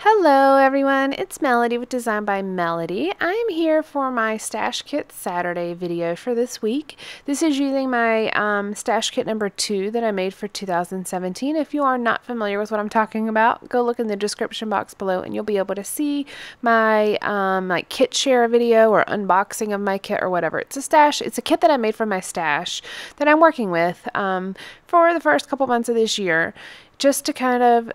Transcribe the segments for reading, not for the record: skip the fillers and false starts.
Hello everyone, it's Melody with Design by Melody. I'm here for my Stash Kit Saturday video for this week. This is using my Stash Kit number 2 that I made for 2017. If you are not familiar with what I'm talking about, go look in the description box below and you'll be able to see my like kit share video or unboxing of my kit or whatever. It's a kit that I made for my stash that I'm working with for the first couple months of this year, just to kind of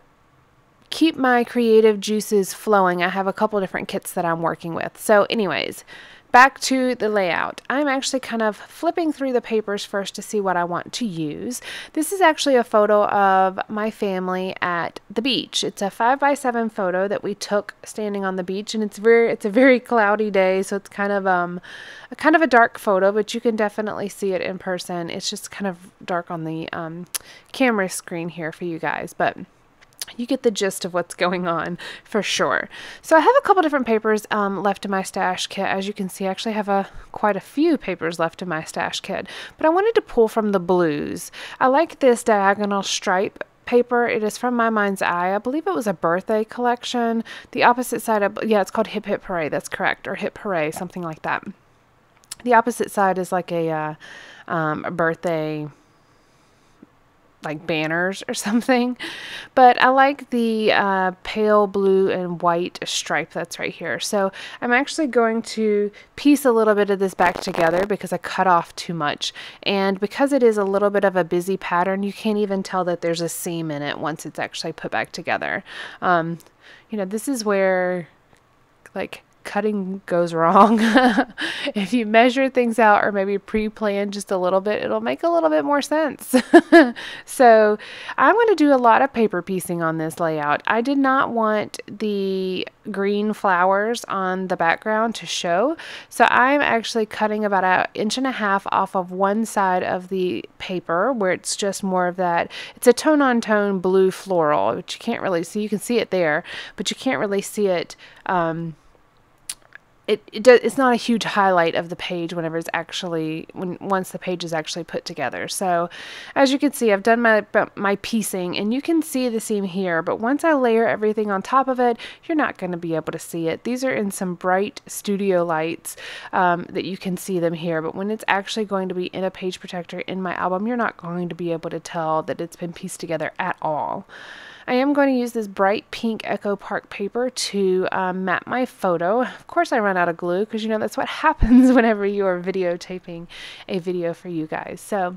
keep my creative juices flowing. I have a couple different kits that I'm working with. So anyways, back to the layout. I'm actually kind of flipping through the papers first to see what I want to use. This is actually a photo of my family at the beach. It's a 5x7 photo that we took standing on the beach, and it's a very cloudy day, so it's kind of a dark photo, but you can definitely see it in person. It's just kind of dark on the camera screen here for you guys, but you get the gist of what's going on for sure. So I have a couple different papers left in my stash kit. As you can see, I actually have quite a few papers left in my stash kit, but I wanted to pull from the blues. I like this diagonal stripe paper. It is from My Mind's Eye. I believe it was a birthday collection. The opposite side of, yeah, it's called Hip Hip Hooray. That's correct. Or Hip Hooray, something like that. The opposite side is like a birthday, like banners or something, but I like the pale blue and white stripe that's right here. So I'm actually going to piece a little bit of this back together because I cut off too much, and because it is a little bit of a busy pattern, you can't even tell that there's a seam in it once it's actually put back together. You know, this is where like cutting goes wrong. If you measure things out or maybe pre-plan just a little bit, it'll make a little bit more sense. So I'm going to do a lot of paper piecing on this layout. I did not want the green flowers on the background to show, so I'm actually cutting about 1.5 inches off of one side of the paper where it's just more of that, it's a tone-on-tone blue floral, which you can't really see. You can see it there, but you can't really see it. It's not a huge highlight of the page whenever it's actually, once the page is actually put together. So as you can see, I've done my piecing, and you can see the seam here, but once I layer everything on top of it, you're not going to be able to see it. These are in some bright studio lights that you can see them here, but when it's actually going to be in a page protector in my album, you're not going to be able to tell that it's been pieced together at all. I am going to use this bright pink Echo Park paper to map my photo. Of course I run out of glue because, you know, that's what happens whenever you are videotaping a video for you guys. So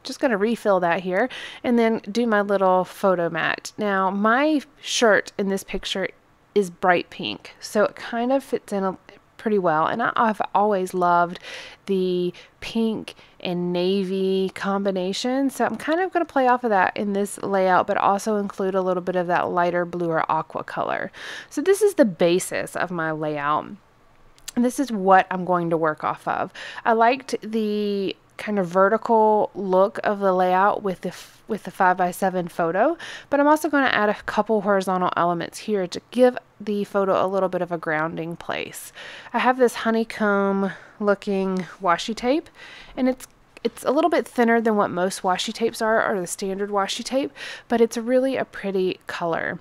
just going to refill that here and then do my little photo mat. Now my shirt in this picture is bright pink, so it kind of fits in pretty well, and I've always loved the pink and navy combination, so I'm kind of going to play off of that in this layout, but also include a little bit of that lighter blue or aqua color. So this is the basis of my layout, and this is what I'm going to work off of. I liked the kind of vertical look of the layout with the 5x7 photo, but I'm also going to add a couple horizontal elements here to give the photo a little bit of a grounding place. I have this honeycomb looking washi tape, and it's a little bit thinner than what most washi tapes are, or the standard washi tape, but it's really a pretty color.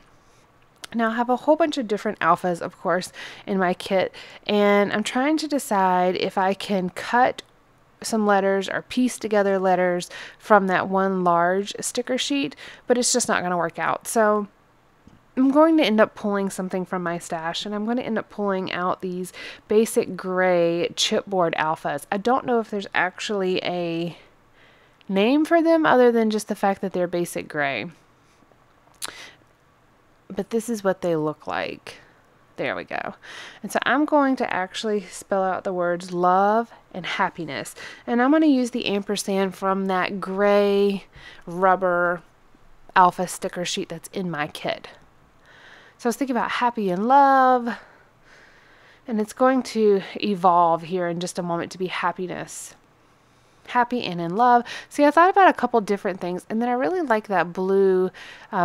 Now I have a whole bunch of different alphas, of course, in my kit, and I'm trying to decide if I can cut some letters or piece together letters from that one large sticker sheet, but it's just not going to work out. So I'm going to end up pulling something from my stash, and I'm going to end up pulling out these basic gray chipboard alphas. I don't know if there's actually a name for them other than just the fact that they're basic gray, but this is what they look like. There we go. And so I'm going to actually spell out the words love and happiness. And I'm going to use the ampersand from that gray rubber alpha sticker sheet that's in my kit. So I was thinking about happy and love, and it's going to evolve here in just a moment to be happiness. happy and in love. See, I thought about a couple different things, and then I really like that blue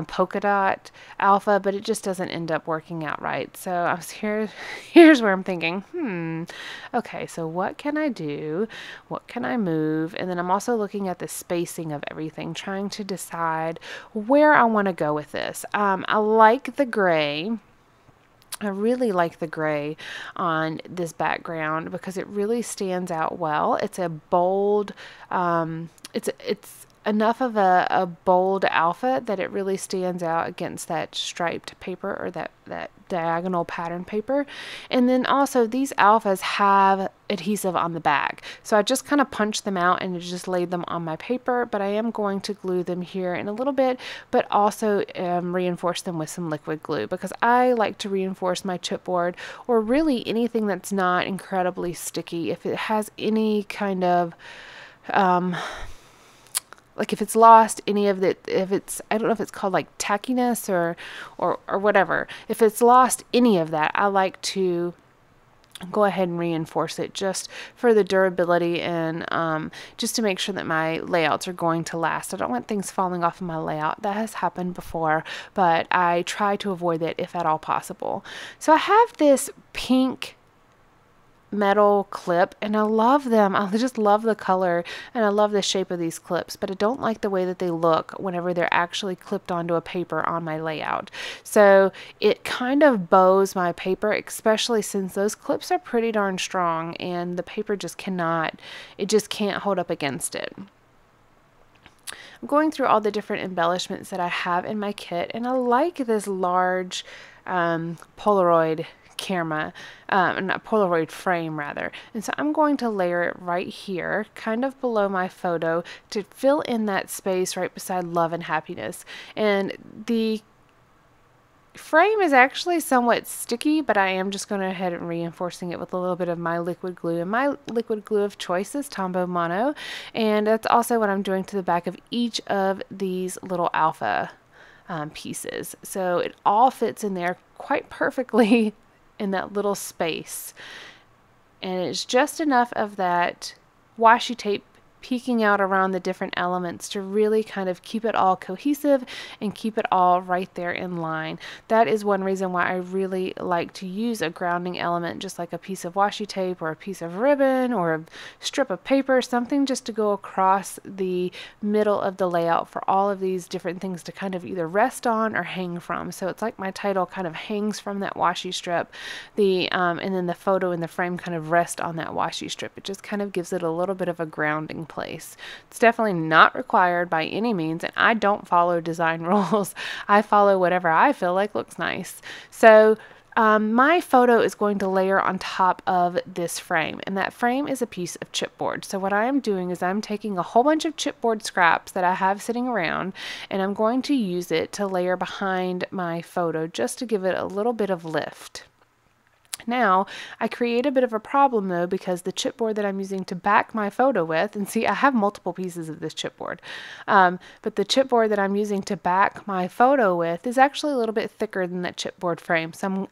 polka dot alpha, but it just doesn't end up working out right. So I was here's where I'm thinking, okay, so what can I do? What can I move? And then I'm also looking at the spacing of everything, trying to decide where I want to go with this. I like the gray. I really like the gray on this background because it really stands out well. It's a bold, it's enough of a bold alpha that it really stands out against that striped paper or that diagonal pattern paper. And then also these alphas have adhesive on the back. So I just kind of punched them out and just laid them on my paper, but I am going to glue them here in a little bit, but also reinforce them with some liquid glue because I like to reinforce my chipboard or really anything that's not incredibly sticky. If it has any kind of like if it's lost any of the, if it's, I don't know if it's called like tackiness or whatever. If it's lost any of that, I like to go ahead and reinforce it just for the durability and just to make sure that my layouts are going to last. I don't want things falling off of my layout. That has happened before, but I try to avoid that if at all possible. So I have this pink metal clip and I love them. I just love the color and I love the shape of these clips, but I don't like the way that they look whenever they're actually clipped onto a paper on my layout. So it kind of bows my paper, especially since those clips are pretty darn strong and the paper just cannot, it just can't hold up against it. I'm going through all the different embellishments that I have in my kit, and I like this large Polaroid camera, not Polaroid frame rather. And so I'm going to layer it right here, kind of below my photo, to fill in that space right beside love and happiness. And the frame is actually somewhat sticky, but I am just going to head and reinforcing it with a little bit of my liquid glue. And my liquid glue of choice is Tombow Mono, and that's also what I'm doing to the back of each of these little alpha pieces. So it all fits in there quite perfectly in that little space, and it's just enough of that washi tape peeking out around the different elements to really kind of keep it all cohesive and keep it all right there in line. That is one reason why I really like to use a grounding element, just like a piece of washi tape or a piece of ribbon or a strip of paper, something just to go across the middle of the layout for all of these different things to kind of either rest on or hang from. So it's like my title kind of hangs from that washi strip, and then the photo and the frame kind of rest on that washi strip. It just kind of gives it a little bit of a grounding place. It's definitely not required by any means, and I don't follow design rules. I follow whatever I feel like looks nice. So my photo is going to layer on top of this frame, and that frame is a piece of chipboard. So what I am doing is I'm taking a whole bunch of chipboard scraps that I have sitting around, and I'm going to use it to layer behind my photo just to give it a little bit of lift. Now, I create a bit of a problem though, because the chipboard that I'm using to back my photo with, and see, I have multiple pieces of this chipboard, but the chipboard that I'm using to back my photo with is actually a little bit thicker than that chipboard frame. So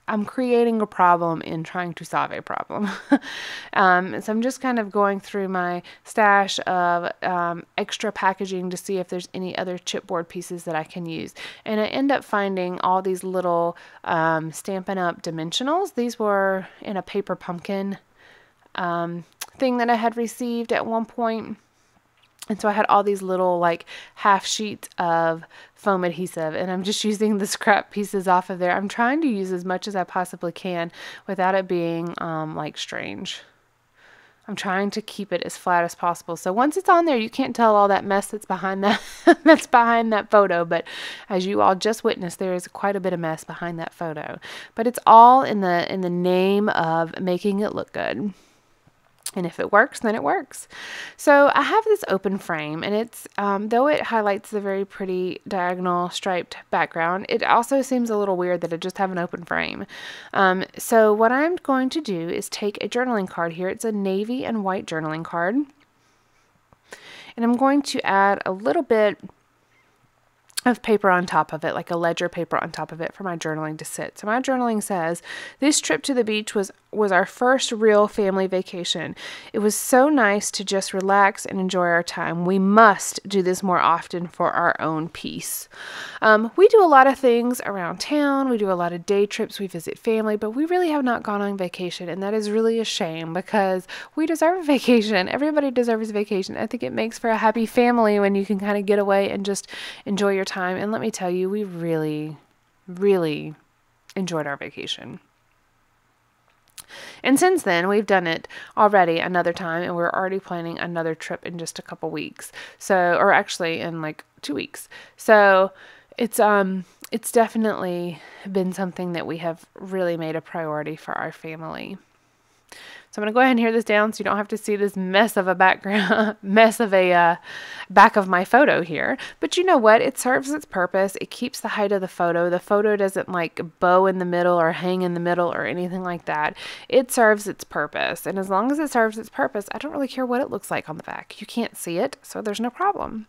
I'm creating a problem in trying to solve a problem. So I'm just kind of going through my stash of extra packaging to see if there's any other chipboard pieces that I can use. And I end up finding all these little Stampin' Up! Dimensionals. These were in a paper pumpkin thing that I had received at one point. And so I had all these little like half sheets of foam adhesive, and I'm just using the scrap pieces off of there. I'm trying to use as much as I possibly can without it being like strange. I'm trying to keep it as flat as possible. So once it's on there, you can't tell all that mess that's behind that that's behind that photo. But as you all just witnessed, there is quite a bit of mess behind that photo. But it's all in the name of making it look good. And if it works, then it works. So I have this open frame, and it's, though it highlights the very pretty diagonal striped background, it also seems a little weird that I just have an open frame. So what I'm going to do is take a journaling card here. It's a navy and white journaling card. And I'm going to add a little bit of paper on top of it, like a ledger paper on top of it for my journaling to sit. So my journaling says, this trip to the beach was our first real family vacation. It was so nice to just relax and enjoy our time. We must do this more often for our own peace. We do a lot of things around town. We do a lot of day trips. We visit family, but we really have not gone on vacation. And that is really a shame because we deserve a vacation. Everybody deserves a vacation. I think it makes for a happy family when you can kind of get away and just enjoy your time. And let me tell you, we really, really enjoyed our vacation. And since then, we've done it already another time, and we're already planning another trip in just a couple weeks. So, or actually in like 2 weeks. So it's definitely been something that we have really made a priority for our family. So I'm going to go ahead and hear this down so you don't have to see this mess of a background, back of my photo here. But you know what? It serves its purpose. It keeps the height of the photo. The photo doesn't like bow in the middle or hang in the middle or anything like that. It serves its purpose. And as long as it serves its purpose, I don't really care what it looks like on the back. You can't see it, so there's no problem.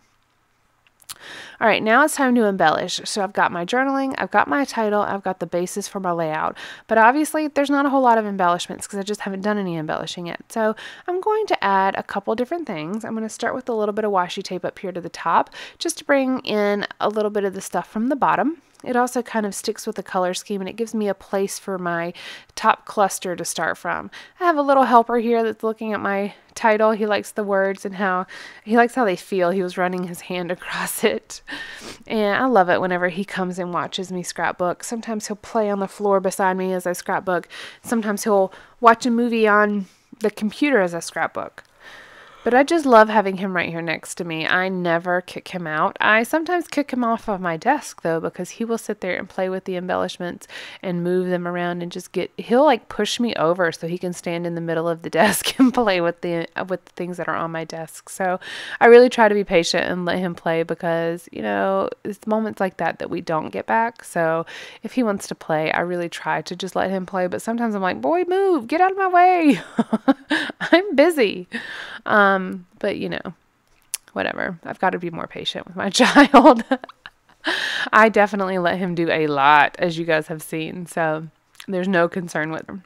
All right, now it's time to embellish. So I've got my journaling, I've got my title, I've got the basis for my layout. But obviously there's not a whole lot of embellishments because I just haven't done any embellishing yet. So I'm going to add a couple different things. I'm going to start with a little bit of washi tape up here to the top just to bring in a little bit of the stuff from the bottom. It also kind of sticks with the color scheme and it gives me a place for my top cluster to start from. I have a little helper here that's looking at my title. He likes the words and he likes how they feel. He was running his hand across it. And I love it whenever he comes and watches me scrapbook. Sometimes he'll play on the floor beside me as I scrapbook. Sometimes he'll watch a movie on the computer as I scrapbook. But I just love having him right here next to me. I never kick him out. I sometimes kick him off of my desk though, because he will sit there and play with the embellishments and move them around and just he'll like push me over so he can stand in the middle of the desk and play with the things that are on my desk. So I really try to be patient and let him play because, you know, it's moments like that that we don't get back. So if he wants to play, I really try to just let him play. But sometimes I'm like, boy, move, get out of my way. I'm busy. But you know, whatever. I've got to be more patient with my child. I definitely let him do a lot, as you guys have seen. So there's no concern with him.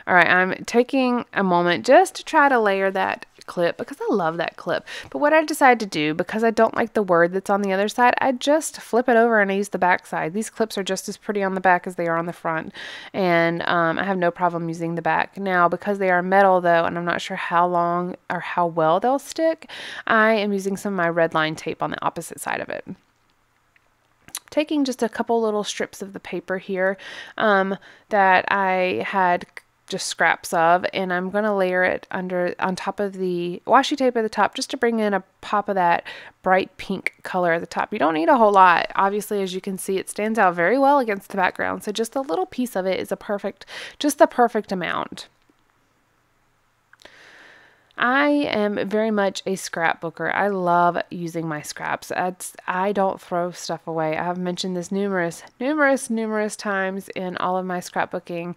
All right, I'm taking a moment just to try to layer that clip because I love that clip. But what I decided to do, because I don't like the word that's on the other side, I just flip it over and I use the back side. These clips are just as pretty on the back as they are on the front. And I have no problem using the back. Now, because they are metal though, and I'm not sure how long or how well they'll stick, I am using some of my red line tape on the opposite side of it. Taking just a couple little strips of the paper here that I had just scraps of, and I'm going to layer it on top of the washi tape at the top just to bring in a pop of that bright pink color at the top. You don't need a whole lot. Obviously, as you can see, it stands out very well against the background, so just a little piece of it is just the perfect amount. I am very much a scrapbooker. I love using my scraps. I don't throw stuff away. I have mentioned this numerous times in all of my scrapbooking,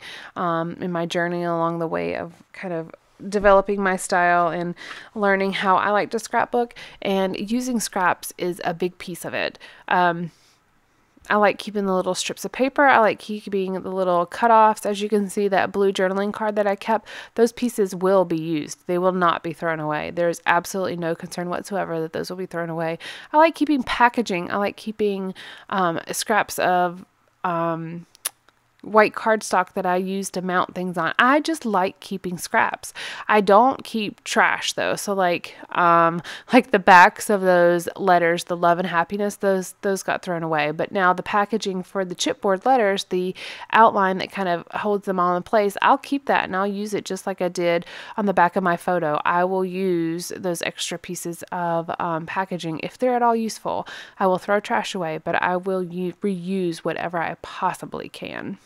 in my journey along the way of kind of developing my style and learning how I like to scrapbook, and using scraps is a big piece of it. I like keeping the little strips of paper. I like keeping the little cutoffs. As you can see, that blue journaling card that I kept, those pieces will be used. They will not be thrown away. There's absolutely no concern whatsoever that those will be thrown away. I like keeping packaging. I like keeping scraps of white cardstock that I use to mount things on. I just like keeping scraps. I don't keep trash though. So like the backs of those letters, the love and happiness, those got thrown away. But now the packaging for the chipboard letters, the outline that kind of holds them all in place, I'll keep that and I'll use it just like I did on the back of my photo. I will use those extra pieces of packaging if they're at all useful. I will throw trash away, but I will reuse whatever I possibly can.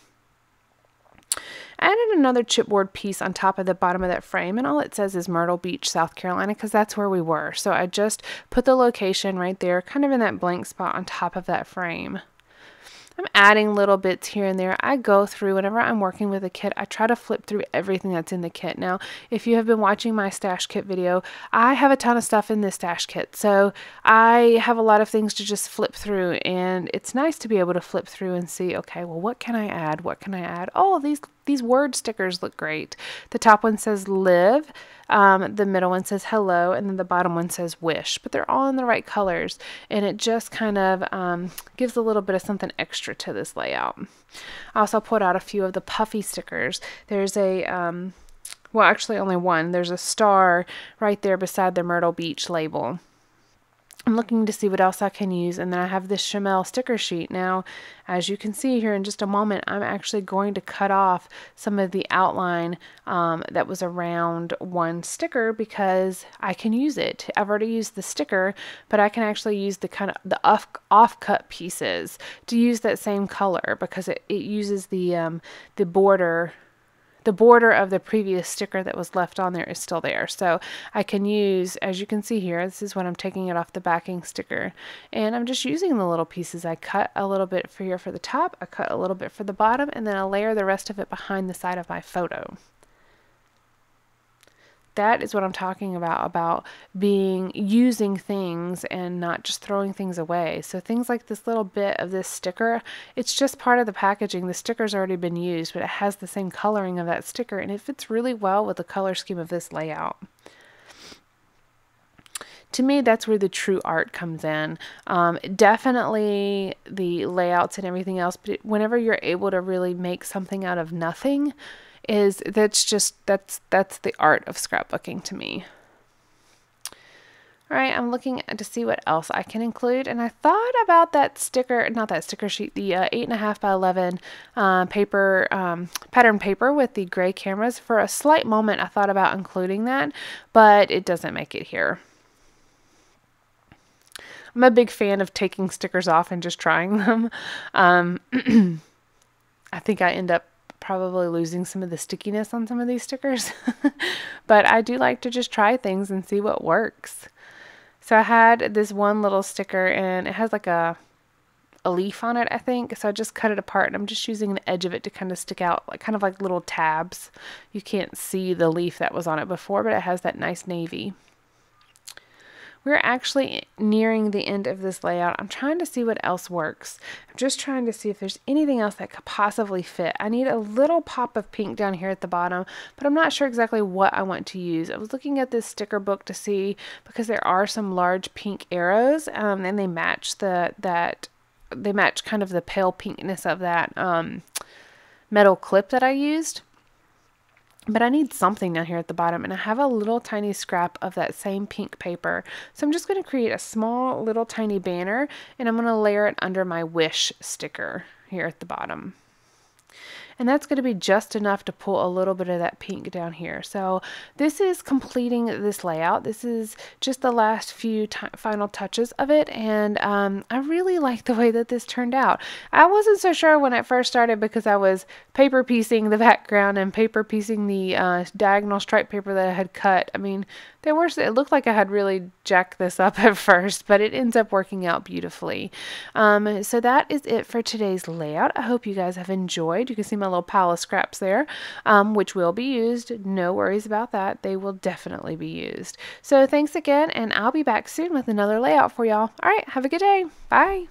I added another chipboard piece on top of the bottom of that frame, and all it says is Myrtle Beach, South Carolina, because that's where we were. So I just put the location right there, kind of in that blank spot on top of that frame. I'm adding little bits here and there. I go through, whenever I'm working with a kit, I try to flip through everything that's in the kit. Now, if you have been watching my stash kit video, I have a ton of stuff in this stash kit. So I have a lot of things to just flip through, and it's nice to be able to flip through and see, okay, well, what can I add? What can I add? Oh, these word stickers look great. The top one says live, the middle one says hello, and then the bottom one says wish, but they're all in the right colors, and it just kind of gives a little bit of something extra to this layout. I also pulled out a few of the puffy stickers. There's a well, actually only one. There's a star right there beside the Myrtle Beach label. I'm looking to see what else I can use, and then I have this Chamel sticker sheet. Now, as you can see here in just a moment, I'm actually going to cut off some of the outline that was around one sticker because I can use it. I've already used the sticker, but I can actually use the kind of the off-cut pieces to use that same color because it uses the border. The border of the previous sticker that was left on there is still there. So I can use, as you can see here, this is when I'm taking it off the backing sticker. And I'm just using the little pieces. I cut a little bit for here for the top, I cut a little bit for the bottom, and then I layer the rest of it behind the side of my photo. That is what I'm talking about using things and not just throwing things away. So things like this little bit of this sticker, it's just part of the packaging. The sticker's already been used, but it has the same coloring of that sticker, and it fits really well with the color scheme of this layout. To me, that's where the true art comes in. Definitely the layouts and everything else, but whenever you're able to really make something out of nothing, that's the art of scrapbooking to me. All right, I'm looking to see what else I can include, and I thought about that sticker, not that sticker sheet, the 8.5 by 11 paper, pattern paper with the gray cameras. For a slight moment, I thought about including that, but it doesn't make it here. I'm a big fan of taking stickers off and just trying them. I think I end up probably losing some of the stickiness on some of these stickers, but I do like to just try things and see what works. So I had this one little sticker, and it has like a leaf on it, I think. So I just cut it apart, and I'm just using the edge of it to kind of stick out, like kind of like little tabs. You can't see the leaf that was on it before, but it has that nice navy. We're actually nearing the end of this layout. I'm trying to see what else works. I'm just trying to see if there's anything else that could possibly fit. I need a little pop of pink down here at the bottom, but I'm not sure exactly what I want to use. I was looking at this sticker book to see, because there are some large pink arrows, and they match they match kind of the pale pinkness of that metal clip that I used. But I need something down here at the bottom, and I have a little tiny scrap of that same pink paper. So I'm just going to create a small little tiny banner, and I'm going to layer it under my wish sticker here at the bottom. And that's going to be just enough to pull a little bit of that pink down here. So this is completing this layout. This is just the last few final touches of it, and I really like the way that this turned out. I wasn't so sure when it first started because I was paper piecing the background and paper piecing the diagonal stripe paper that I had cut. I mean, it looked like I had really jacked this up at first, but it ends up working out beautifully. So that is it for today's layout. I hope you guys have enjoyed. You can see my little pile of scraps there, which will be used. No worries about that. They will definitely be used. So thanks again, and I'll be back soon with another layout for y'all. All right, have a good day. Bye.